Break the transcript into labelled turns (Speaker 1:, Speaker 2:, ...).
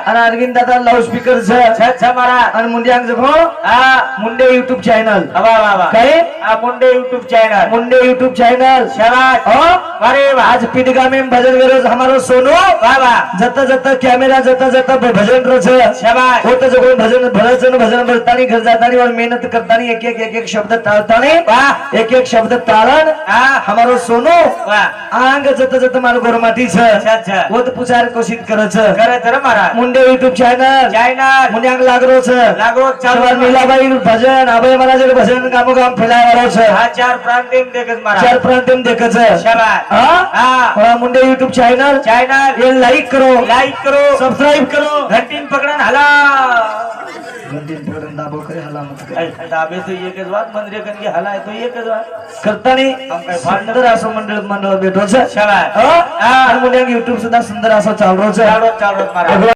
Speaker 1: અને અરવિંદ દાદા loud speaker છે અને મુંડિયાંગ જખો મુંડે યુટ્યુબ ચેનલ કઈ
Speaker 2: Munde YouTube channel
Speaker 1: Munde YouTube channel
Speaker 2: शाबाश
Speaker 1: अरे आज पीठगा में भजन करो हमारो सोनू
Speaker 2: बाबा
Speaker 1: जता जता कैमरा जता जता भजन रो छे
Speaker 2: शाबाश
Speaker 1: होत जो भजन भजन भजन भरतानी घर जातानी और मेहनत करतानी एक शब्द टाळतानी
Speaker 2: वाह
Speaker 1: एक शब्द टाळन हमारो सोनू
Speaker 2: वाह
Speaker 1: आंग जता जता मारो गोरमाटी छे
Speaker 2: अच्छा
Speaker 1: वो तो पुचार कोशिश करे छे
Speaker 2: करे तर महाराज
Speaker 1: मुंडे यूट्यूब चैनल मुंडियांग लागरो छे
Speaker 2: लागरो
Speaker 1: चालू मीलाबाई भजन अभय महाराज भजन गामो गाम फैलावारो छे
Speaker 2: हा चार प्रांतीम देखत महाराज
Speaker 1: चार प्रांतीम देखे छे
Speaker 2: शाबाश
Speaker 1: हां मुंडे यूट्यूब चैनल ये लाइक करो सब्सक्राइब करो
Speaker 2: घंटी पकड़न हला
Speaker 1: घंटी पकड़न दाबो करे हला मत करे
Speaker 2: दाबे तो एक ज बात मंदिर कन के हला है तो एक ज बात
Speaker 1: करता नहीं
Speaker 2: हम काय
Speaker 1: सुंदर असो मंडळ भेटो छे
Speaker 2: शाबाश
Speaker 1: हां मुंडे यूट्यूब सुद्धा सुंदर असो चालरो छे
Speaker 2: चालरो महाराज